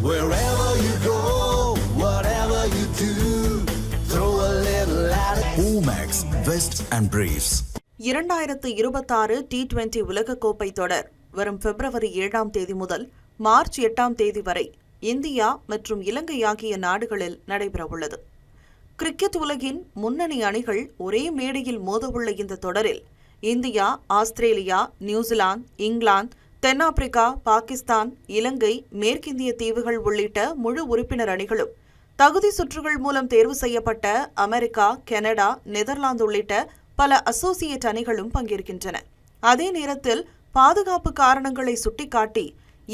Wherever you go, whatever you do, throw a little at it. Omax, Vest and Briefs. 2026 T20 உலகக்கோப்பை தொடர் வரும் பிப்ரவரி 7ஆம் தேதி முதல் மார்ச் 8ஆம் தேதி வரை இந்தியா மற்றும் இலங்கை ஆகிய நாடுகளில் நடைபெறவுள்ளது. கிரிக்கெட் உலகின் முன்னணி அணிகள் ஒரே மேடையில் மோதவுள்ள இந்த தொடரில் இந்தியா, ஆஸ்திரேலியா, நியூசிலாந்து, இங்கிலாந்து, தென்னாப்பிரிக்கா, பாகிஸ்தான், இலங்கை, மேற்கிந்திய தீவுகள் உள்ளிட்ட முழு உறுப்பினர் அணிகளும் தகுதி சுற்றுகள் மூலம் தேர்வு செய்யப்பட்ட அமெரிக்கா, கனடா, நெதர்லாந்து உள்ளிட்ட பல அசோசியேட் அணிகளும் பங்கேற்கின்றன. அதே நேரத்தில் பாதுகாப்பு காரணங்களை சுட்டிக்காட்டி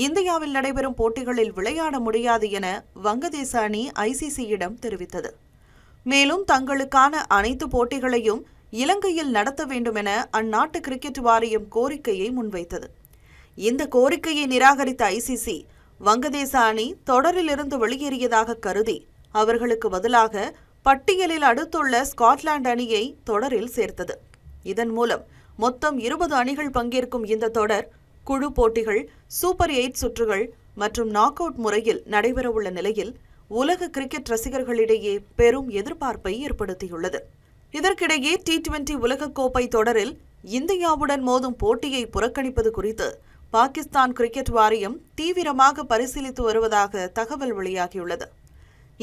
இந்தியாவில் நடைபெறும் போட்டிகளில் விளையாட முடியாது என வங்கதேச அணி ICC-யிடம் தெரிவித்தது. மேலும் தங்களுக்கான அனைத்து போட்டிகளையும் இலங்கையில் நடத்த வேண்டும் என அந்நாட்டு கிரிக்கெட் வாரியம் கோரிக்கையை முன்வைத்தது. இந்த கோரிக்கையை நிராகரித்த ICC வங்கதேச அணி தொடரிலிருந்து வெளியேறியதாக கருதி அவர்களுக்கு பதிலாக பட்டியலில் அடுத்துள்ள ஸ்காட்லாந்து அணியை தொடரில் சேர்த்தது. இதன் மூலம் மொத்தம் 20 அணிகள் பங்கேற்கும் இந்த தொடர் குழு போட்டிகள், சூப்பர் 8 சுற்றுகள் மற்றும் நாக் அவுட் முறையில் நடைபெறவுள்ள நிலையில் உலக கிரிக்கெட் ரசிகர்களிடையே பெரும் எதிர்பார்ப்பை ஏற்படுத்தியுள்ளது. இதற்கிடையே T20 உலகக்கோப்பை தொடரில் இந்தியாவுடன் மோதும் போட்டியை புறக்கணிப்பது குறித்து பாகிஸ்தான் கிரிக்கெட் வாரியம் தீவிரமாக பரிசீலித்து வருவதாக தகவல் வெளியாகியுள்ளது.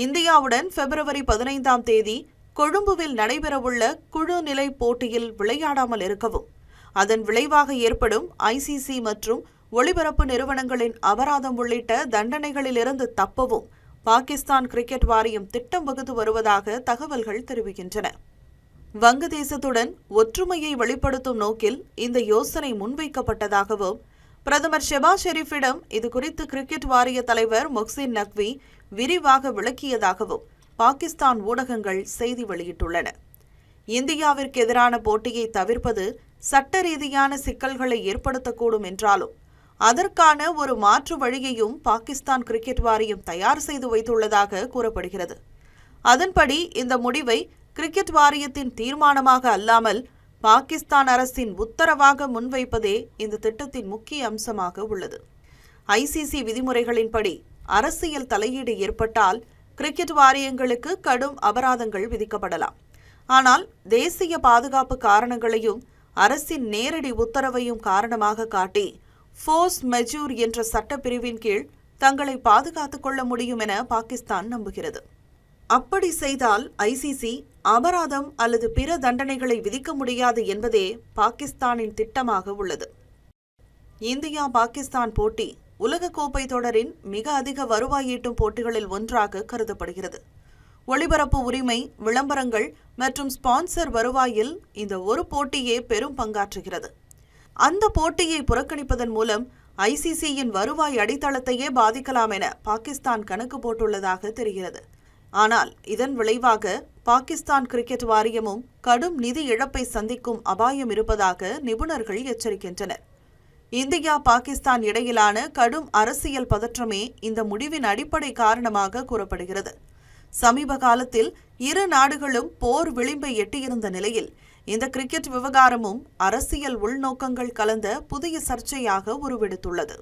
இந்தியாவுடன் பிப்ரவரி 15ஆம் தேதி கொழும்புவில் நடைபெறவுள்ள குழு நிலை போட்டியில் விளையாடாமல் இருக்கவும், அதன் விளைவாக ஏற்படும் ICC மற்றும் ஒளிபரப்பு நிறுவனங்களின் அபராதம் உள்ளிட்ட தண்டனைகளிலிருந்து தப்பவும் பாகிஸ்தான் கிரிக்கெட் வாரியம் திட்டம் வகுத்து வருவதாக தகவல்கள் தெரிவிக்கின்றன. வங்கதேசத்துடன் ஒற்றுமையை வெளிப்படுத்தும் நோக்கில் இந்த யோசனை முன்வைக்கப்பட்டதாகவும் பிரதமர் ஷெபாஸ் ஷெரீஃபிடம் இதுகுறித்து கிரிக்கெட் வாரிய தலைவர் மொஹ்சின் நக்வி விரிவாக விளக்கியதாகவும் பாகிஸ்தான் ஊடகங்கள் செய்தி வெளியிட்டுள்ளன. இந்தியாவிற்கு எதிரான போட்டியை தவிர்ப்பது சட்ட ரீதியான சிக்கல்களை ஏற்படுத்தக்கூடும் என்றாலும் அதற்கான ஒரு மாற்று வழியையும் பாகிஸ்தான் கிரிக்கெட் வாரியம் தயார் செய்து வைத்துள்ளதாக கூறப்படுகிறது. அதன்படி இந்த முடிவை கிரிக்கெட் வாரியத்தின் தீர்மானமாக அல்லாமல் பாகிஸ்தான் அரசின் உத்தரவாக முன்வைப்பதே இந்த திட்டத்தின் முக்கிய அம்சமாக உள்ளது. ICC விதிமுறைகளின்படி அரசியல் தலையீடு ஏற்பட்டால் கிரிக்கெட் வாரியங்களுக்கு கடும் அபராதங்கள் விதிக்கப்படலாம். ஆனால் தேசிய பாதுகாப்பு காரணங்களையும் அரசின் நேரடி உத்தரவையும் காரணமாக காட்டி ஃபோர்ஸ் மெஜூர் என்ற சட்டப்பிரிவின் கீழ் தங்களை பாதுகாத்துக் கொள்ள முடியும் என பாகிஸ்தான் நம்புகிறது. அப்படி செய்தால் ICC அபராதம் அல்லது பிற தண்டனைகளை விதிக்க முடியாது என்பதே பாகிஸ்தானின் திட்டமாக உள்ளது. இந்தியா பாகிஸ்தான் போட்டி உலகக்கோப்பை தொடரின் மிக அதிக வருவாய் ஈட்டும் போட்டிகளில் ஒன்றாக கருதப்படுகிறது. ஒளிபரப்பு உரிமை, விளம்பரங்கள் மற்றும் ஸ்பான்சர் வருவாயில் இந்த ஒரு போட்டியே பெரும் பங்காற்றுகிறது. அந்த போட்டியை புறக்கணிப்பதன் மூலம் ICC-யின் வருவாய் அடித்தளத்தையே பாதிக்கலாம் என பாகிஸ்தான் கணக்கு போட்டுள்ளதாக தெரிகிறது. ஆனால் இதன் விளைவாக பாகிஸ்தான் கிரிக்கெட் வாரியமும் கடும் நிதி இழப்பை சந்திக்கும் அபாயம் இருப்பதாக நிபுணர்கள் எச்சரிக்கின்றனர். இந்தியா, பாகிஸ்தான் இடையிலான கடும் அரசியல் பதற்றமே இந்த முடிவின் அடிப்படை காரணமாக கூறப்படுகிறது. சமீப காலத்தில் இரு நாடுகளும் போர் விளிம்பை எட்டியிருந்த நிலையில் இந்த கிரிக்கெட் விவகாரமும் அரசியல் உள்நோக்கங்கள் கலந்த புதிய சர்ச்சையாக உருவெடுத்துள்ளது.